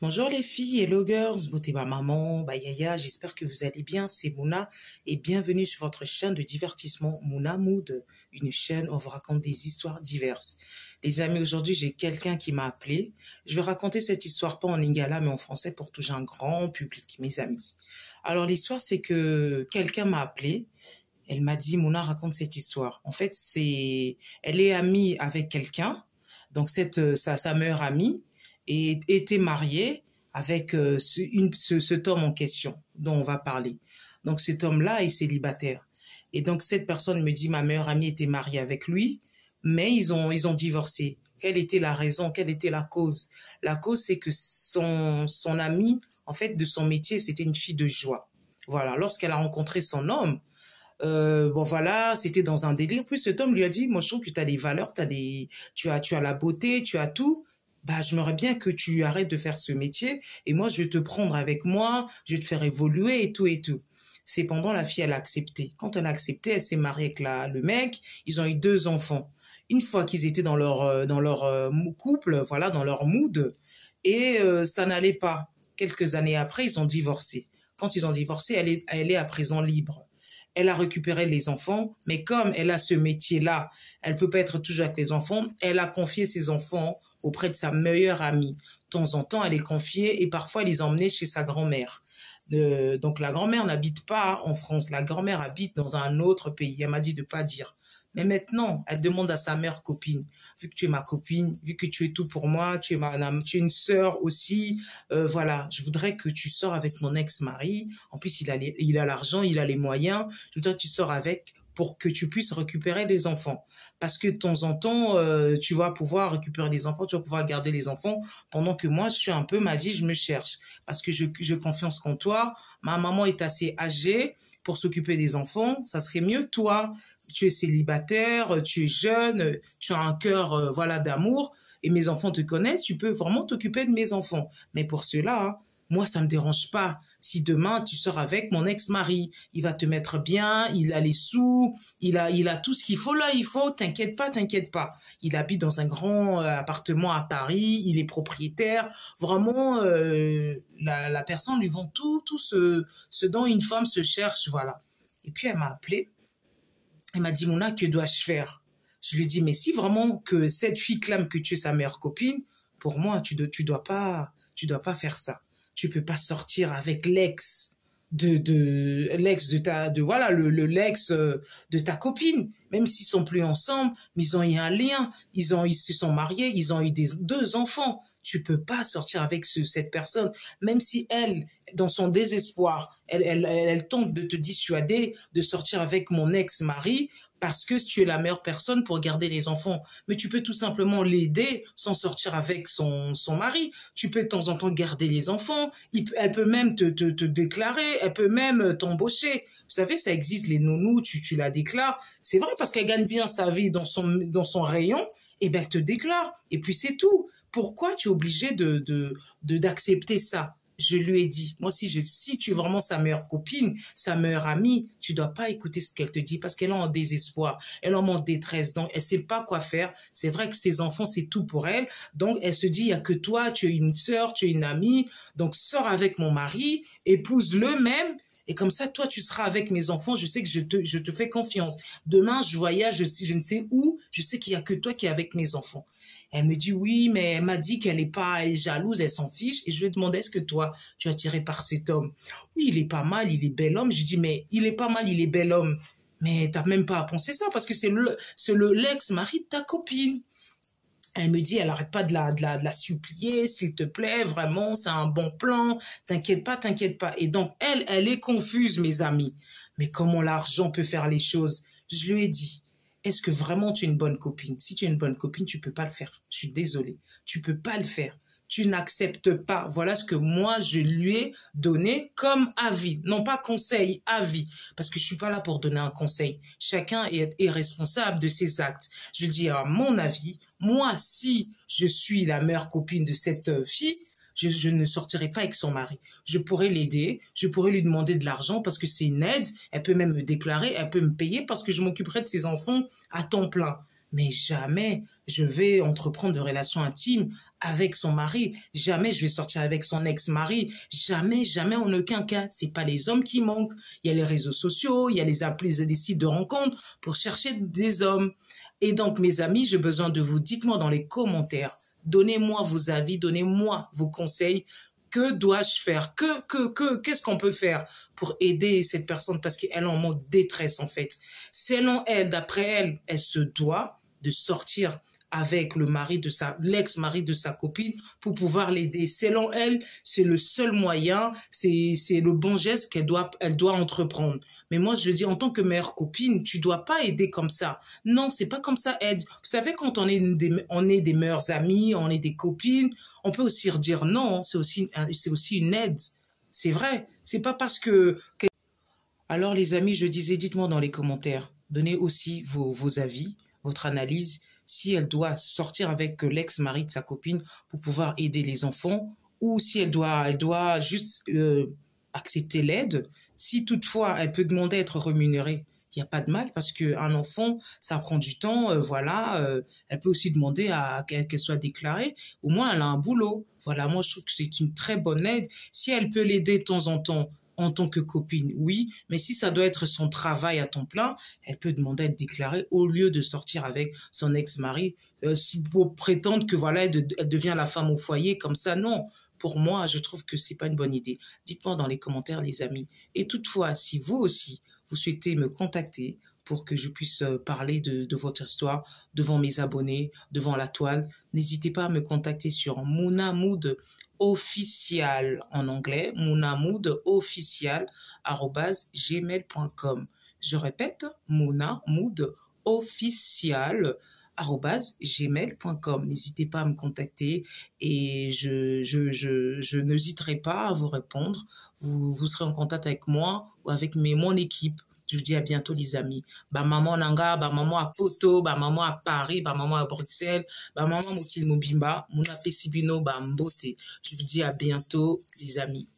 Bonjour les filles, hello girls, beauté ma maman, Yaya, j'espère que vous allez bien, c'est Mouna et bienvenue sur votre chaîne de divertissement Mouna Mood, une chaîne où on vous raconte des histoires diverses. Les amis, aujourd'hui j'ai quelqu'un qui m'a appelé, je vais raconter cette histoire pas en lingala mais en français pour toucher un grand public, mes amis. Alors l'histoire c'est que quelqu'un m'a appelé, elle m'a dit Mouna raconte cette histoire. En fait elle est amie avec quelqu'un, donc sa meilleure amie, et était mariée avec cet homme en question dont on va parler. Donc cet homme-là est célibataire. Et donc cette personne me dit, ma meilleure amie était mariée avec lui, mais ils ont divorcé. Quelle était la raison? Quelle était la cause? La cause, c'est que son amie, en fait, de son métier, c'était une fille de joie. Voilà, lorsqu'elle a rencontré son homme, bon voilà, c'était dans un délire. Puis cet homme lui a dit, moi je trouve que tu as des valeurs, tu as la beauté, tu as tout. Bah, j'aimerais bien que tu arrêtes de faire ce métier et moi, je vais te prendre avec moi, je vais te faire évoluer et tout et tout. Cependant, la fille, elle a accepté. Quand elle a accepté, elle s'est mariée avec le mec. Ils ont eu 2 enfants. Une fois qu'ils étaient dans leur couple, voilà, dans leur mood, et ça n'allait pas. Quelques années après, ils ont divorcé. Quand ils ont divorcé, elle est à présent libre. Elle a récupéré les enfants, mais comme elle a ce métier-là, elle peut pas être toujours avec les enfants, elle a confié ses enfants auprès de sa meilleure amie. De temps en temps, elle les confiait et parfois elle les emmenait chez sa grand-mère. Donc la grand-mère n'habite pas en France, la grand-mère habite dans un autre pays. Elle m'a dit de pas dire. Mais maintenant, elle demande à sa mère copine, vu que tu es ma copine, vu que tu es tout pour moi, tu es une sœur aussi, voilà, je voudrais que tu sors avec mon ex-mari. En plus, il a l'argent, il a les moyens. Je voudrais que tu sors avec pour que tu puisses récupérer les enfants. Parce que de temps en temps, tu vas pouvoir récupérer les enfants, tu vas pouvoir garder les enfants, pendant que moi, je suis un peu ma vie, je me cherche. Parce que je confiance qu'en toi, ma maman est assez âgée pour s'occuper des enfants, ça serait mieux toi. Tu es célibataire, tu es jeune, tu as un cœur voilà d'amour et mes enfants te connaissent, tu peux vraiment t'occuper de mes enfants. Mais pour cela, hein, moi ça me dérange pas. Si demain tu sors avec mon ex-mari, il va te mettre bien, il a les sous, il a tout ce qu'il faut là, t'inquiète pas, t'inquiète pas. Il habite dans un grand appartement à Paris, il est propriétaire. Vraiment, la personne lui vend tout ce dont une femme se cherche, voilà. Et puis elle m'a appelé. Elle m'a dit, Mouna, que dois-je faire? Je lui ai dit, mais si vraiment que cette fille clame que tu es sa meilleure copine, pour moi, tu dois pas faire ça. Tu peux pas sortir avec l'ex l'ex voilà, le l'ex de ta copine. Même s'ils sont plus ensemble, mais ils ont eu un lien. Ils se sont mariés, ils ont eu 2 enfants. Tu peux pas sortir avec cette personne, même si elle, dans son désespoir, elle tente de te dissuader de sortir avec mon ex-mari parce que tu es la meilleure personne pour garder les enfants. Mais tu peux tout simplement l'aider sans sortir avec son mari. Tu peux de temps en temps garder les enfants. Elle peut même te déclarer. Elle peut même t'embaucher. Vous savez, ça existe, les nounous, tu la déclares. C'est vrai parce qu'elle gagne bien sa vie dans son rayon. Et ben, elle te déclare. Et puis c'est tout. Pourquoi tu es obligé d'accepter ça? Je lui ai dit, moi, si tu es vraiment sa meilleure copine, sa meilleure amie, tu dois pas écouter ce qu'elle te dit parce qu'elle est en désespoir, elle est en détresse, donc elle sait pas quoi faire. C'est vrai que ses enfants, c'est tout pour elle. Donc, elle se dit, il y a que toi, tu es une sœur, tu es une amie, donc sors avec mon mari, épouse-le même. Et comme ça, toi, tu seras avec mes enfants. Je sais que je te fais confiance. Demain, je voyage, je ne sais où. Je sais qu'il y a que toi qui es avec mes enfants. Elle me dit oui, mais elle m'a dit qu'elle elle est jalouse, elle s'en fiche. Et je lui ai demandé, est-ce que toi, tu es attiré par cet homme? Oui, il est pas mal, il est bel homme. Je dis, mais il est pas mal, il est bel homme. Mais t'as même pas à penser ça parce que c'est l'ex-mari de ta copine. Elle me dit, elle arrête pas de la supplier, s'il te plaît, vraiment, c'est un bon plan, t'inquiète pas, t'inquiète pas. Et donc, elle est confuse, mes amis. Mais comment l'argent peut faire les choses? Je lui ai dit, est-ce que vraiment tu es une bonne copine? Si tu es une bonne copine, tu peux pas le faire. Je suis désolée. Tu peux pas le faire. Tu n'acceptes pas. Voilà ce que moi, je lui ai donné comme avis. Non pas conseil, avis. Parce que je suis pas là pour donner un conseil. Chacun est responsable de ses actes. Je dis à mon avis, moi, si je suis la meilleure copine de cette fille, je ne sortirai pas avec son mari. Je pourrais l'aider, je pourrais lui demander de l'argent parce que c'est une aide. Elle peut même me déclarer, elle peut me payer parce que je m'occuperai de ses enfants à temps plein. mais jamais je vais entreprendre de relations intimes avec son mari. Jamais je vais sortir avec son ex-mari. Jamais, jamais, en aucun cas. C'est pas les hommes qui manquent. Il y a les réseaux sociaux, il y a les applis, les sites de rencontres pour chercher des hommes. Et donc, mes amis, j'ai besoin de vous. Dites-moi dans les commentaires. Donnez-moi vos avis, donnez-moi vos conseils. Que dois-je faire? Qu'est-ce qu'on peut faire pour aider cette personne parce qu'elle est en mode détresse, en fait. Selon elle, d'après elle, elle se doit de sortir avec l'ex-mari de sa copine pour pouvoir l'aider. Selon elle, c'est le seul moyen, c'est le bon geste elle doit entreprendre. Mais moi, je le dis, en tant que meilleure copine, tu dois pas aider comme ça. Non, c'est pas comme ça, aide. Vous savez, quand on est des meilleures amies, on est des copines, on peut aussi redire non, c'est aussi une aide. C'est vrai. C'est pas parce que... Alors, les amis, je disais, dites-moi dans les commentaires. Donnez aussi vos avis, votre analyse, si elle doit sortir avec l'ex-mari de sa copine pour pouvoir aider les enfants, ou si elle doit juste accepter l'aide. Si toutefois elle peut demander à être rémunérée, il n'y a pas de mal parce qu'un enfant, ça prend du temps, elle peut aussi demander qu'elle soit déclarée. Au moins, elle a un boulot. Voilà, moi, je trouve que c'est une très bonne aide. Si elle peut l'aider de temps en tant que copine, oui, mais si ça doit être son travail à temps plein, elle peut demander à être déclarée au lieu de sortir avec son ex-mari pour prétendre que voilà, elle devient la femme au foyer comme ça. Non, pour moi, je trouve que c'est pas une bonne idée. Dites-moi dans les commentaires, les amis. Et toutefois, si vous aussi, vous souhaitez me contacter pour que je puisse parler de votre histoire devant mes abonnés, devant la toile, n'hésitez pas à me contacter sur Mouna Mood official en anglais, @gmail.com. Je répète, @gmail.com. N'hésitez pas à me contacter et je n'hésiterai pas à vous répondre. Vous serez en contact avec moi ou avec mon équipe. Je vous dis à bientôt, les amis. Ba maman nanga, ba maman à Poto, ba maman à Paris, ba maman à Bruxelles, ba maman mokil mobimba, muna pesibino ba mbote. Je vous dis à bientôt, les amis.